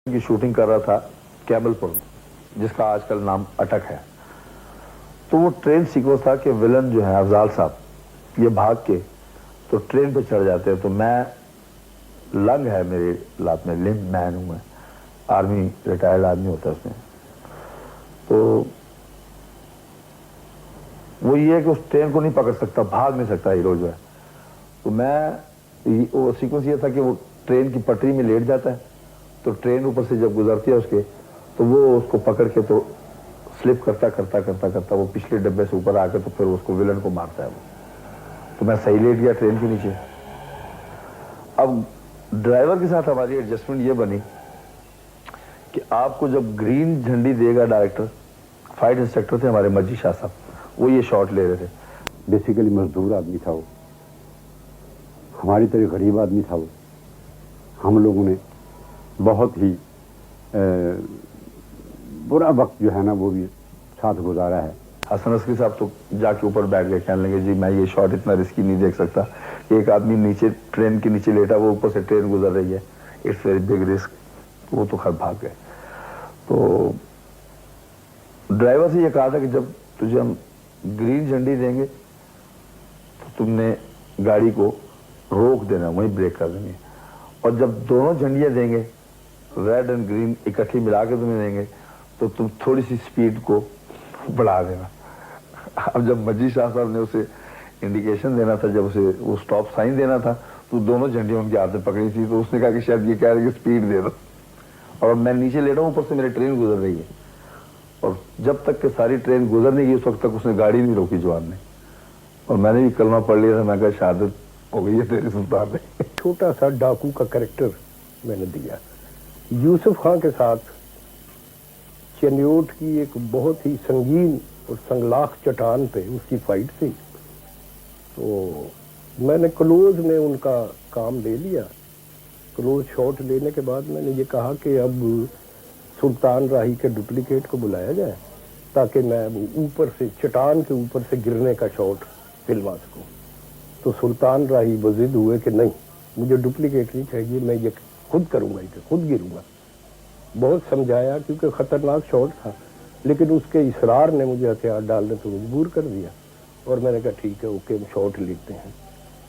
کی شوٹنگ کر رہا تھا کیمل پور جس کا آج کل نام اٹک ہے. تو وہ ٹرین سیکوینس تھا کہ ولن جو ہے افضال صاحب یہ بھاگ کے تو ٹرین پہ چڑھ جاتے ہیں. تو میں لنگ ہے میرے لات میں، لمب مین ہوں میں، آرمی ریٹائرڈ آدمی ہوتا ہے اس میں. تو وہ یہ ہے کہ اس ٹرین کو نہیں پکڑ سکتا، بھاگ نہیں سکتا ہیرو جو ہے. تو وہ سیکوینس یہ تھا کہ وہ ٹرین کی پٹری میں لیٹ جاتا ہے تو ٹرین اوپر سے جب گزرتی ہے اس کے تو وہ اس کو پکڑ کے تو سلپ کرتا وہ پچھلے ڈبے سے اوپر آ کے تو پھر اس کو ولن کو مارتا ہے وہ. تو میں صحیح لیٹ گیا ٹرین کے نیچے. اب ڈرائیور کے ساتھ ہماری ایڈجسٹمنٹ یہ بنی کہ آپ کو جب گرین جھنڈی دے گا ڈائریکٹر، فائٹ انسپیکٹر تھے ہمارے مجید شاہ صاحب، وہ یہ شاٹ لے رہے تھے. بیسیکلی مزدور آدمی تھا وہ، ہماری طرح غریب آدمی تھا وہ. ہم لوگوں نے بہت ہی برا وقت جو ہے نا وہ بھی ساتھ گزارا ہے. حسن عسکری صاحب تو جا کے اوپر بیٹھ گئے، کہنے لگے جی میں یہ شاٹ اتنا رسکی نہیں دیکھ سکتا کہ ایک آدمی نیچے ٹرین کے نیچے لیٹا، وہ اوپر سے ٹرین گزر رہی ہے، اٹس ویری بگ رسک. وہ تو خیر بھاگ گئے. تو ڈرائیور سے یہ کہا تھا کہ جب تجھے ہم گرین جھنڈی دیں گے تو تم نے گاڑی کو روک دینا، وہیں بریک کر دیں گے، اور جب دونوں جھنڈیاں دیں گے ریڈ اینڈ گرین اکٹھی ملا کے تمہیں دیں گے تو تم تھوڑی سی سپیڈ کو بڑھا دینا. اب جب مجید شاہ صاحب نے اسے انڈیکیشن دینا تھا، جب اسے وہ سٹاپ سائن دینا تھا تو دونوں جھنڈیاں ان کے ہاتھ میں پکڑی تھی. تو اس نے کہا کہ شاید یہ کہہ رہے کہ سپیڈ دے دو، اور میں نیچے لیٹا ہوں، اوپر سے میری ٹرین گزر رہی ہے، اور جب تک کہ ساری ٹرین گزر نہیں گئی اس وقت تک اس نے گاڑی نہیں روکی جوان نے. اور میں نے بھی کلمہ پڑھ لیا تھا، میں کہا شہادت ہو گئی ہے تیری سلطان نے. چھوٹا سا ڈاکو کا کریکٹر میں نے دیا. یوسف خان کے ساتھ چنیوٹ کی ایک بہت ہی سنگین اور سنگلاخ چٹان پہ اس کی فائٹ تھی. تو میں نے کلوز میں ان کا کام لے لیا. کلوز شاٹ لینے کے بعد میں نے یہ کہا کہ اب سلطان راہی کے ڈپلیکیٹ کو بلایا جائے تاکہ میں اوپر سے چٹان کے اوپر سے گرنے کا شاٹ فلما سکوں. تو سلطان راہی بضد ہوئے کہ نہیں، مجھے ڈپلیکیٹ نہیں چاہیے، میں یہ خود کروں گا، اسے خود گروں گا. بہت سمجھایا کیونکہ خطرناک شاٹ تھا، لیکن اس کے اصرار نے مجھے ہتھیار ڈالنے تو مجبور کر دیا. اور میں نے کہا ٹھیک ہے، اوکے شاٹ لیتے ہیں.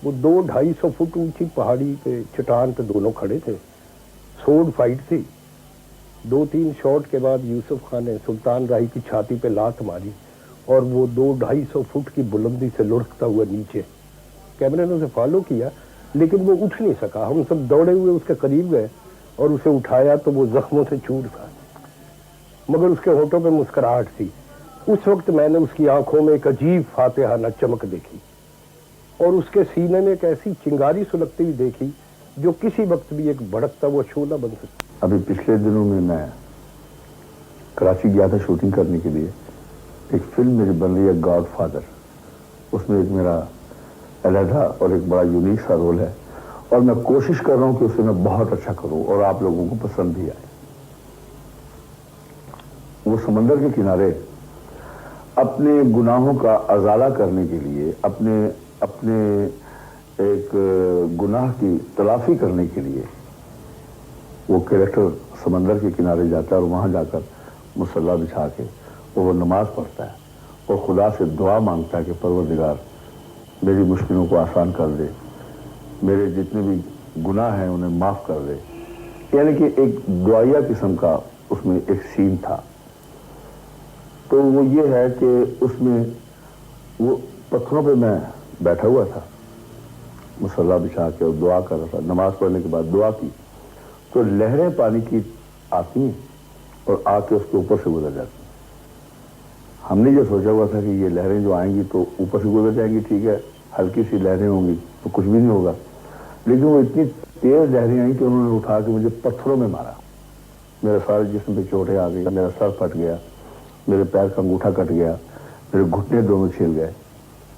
وہ 200-250 فٹ اونچی پہاڑی پہ چٹان پہ دونوں کھڑے تھے، سوڈ فائٹ تھی. 2-3 شاٹ کے بعد یوسف خان نے سلطان راہی کی چھاتی پہ لات ماری اور وہ 200-250 فٹ کی بلندی سے لڑکتا ہوا نیچے. کیمرے نے اسے فالو کیا لیکن وہ اٹھ نہیں سکا. ہم سب دوڑے ہوئے اس کے قریب گئے اور اسے اٹھایا تو وہ زخموں سے چور تھا، مگر اس کے ہونٹوں پہ مسکراہٹ تھی. اس وقت میں نے اس کی آنکھوں میں ایک عجیب فاتحانہ چمک دیکھی اور اس کے سینے میں ایک ایسی چنگاری سلگتی ہوئی دیکھی جو کسی وقت بھی ایک بھڑکتا ہوا شعلہ بن سکتا. ابھی پچھلے دنوں میں کراچی گیا تھا شوٹنگ کرنے کے لیے. ایک فلم میری بن رہی ہے گاڈ فادر، اس میں ایک میرا علیحدہ اور ایک بڑا یونیک سا رول ہے، اور میں کوشش کر رہا ہوں کہ اسے میں بہت اچھا کروں اور آپ لوگوں کو پسند بھی آئے. وہ سمندر کے کنارے اپنے گناہوں کا ازالہ کرنے کے لیے، اپنے ایک گناہ کی تلافی کرنے کے لیے وہ کریکٹر سمندر کے کنارے جاتا ہے اور وہاں جا کر مصلی بچھا کے وہ نماز پڑھتا ہے اور خدا سے دعا مانگتا ہے کہ پروردگار میری مشکلوں کو آسان کر دے، میرے جتنے بھی گناہ ہیں انہیں معاف کر دے. یعنی کہ ایک دعائیہ قسم کا اس میں ایک سین تھا. تو وہ یہ ہے کہ اس میں وہ پتھروں پہ میں بیٹھا ہوا تھا مصلی بچھا کے اور دعا کر رہا تھا. نماز پڑھنے کے بعد دعا کی تو لہریں پانی کی آتی ہیں اور آ کے اس کے اوپر سے گزر جاتی ہیں. ہم نے یہ سوچا ہوا تھا کہ یہ لہریں جو آئیں گی تو اوپر سے گزر جائیں گی، ٹھیک ہے، ہلکی سی لہریں ہوں گی تو کچھ بھی نہیں ہوگا. لیکن وہ اتنی تیز لہریں آئیں کہ انہوں نے اٹھا کے مجھے پتھروں میں مارا. میرے سارے جسم پہ چوٹیں آ گئی، میرا سر پھٹ گیا، میرے پیر کا انگوٹھا کٹ گیا، میرے گھٹنے دونوں چھل گئے،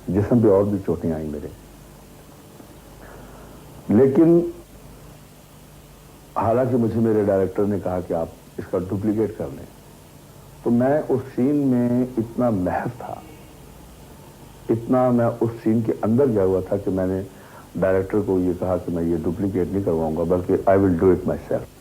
جسم پہ اور بھی چوٹیں آئیں میرے. لیکن حالانکہ مجھے میرے ڈائریکٹر نے کہا کہ آپ اس کا ڈپلیکیٹ کر لیں، تو میں اس سین میں اتنا محض تھا، اتنا میں اس سین کے اندر گیا ہوا تھا کہ میں نے ڈائریکٹر کو یہ کہا کہ میں یہ ڈپلیکیٹ نہیں کرواؤں گا بلکہ I will do it my self.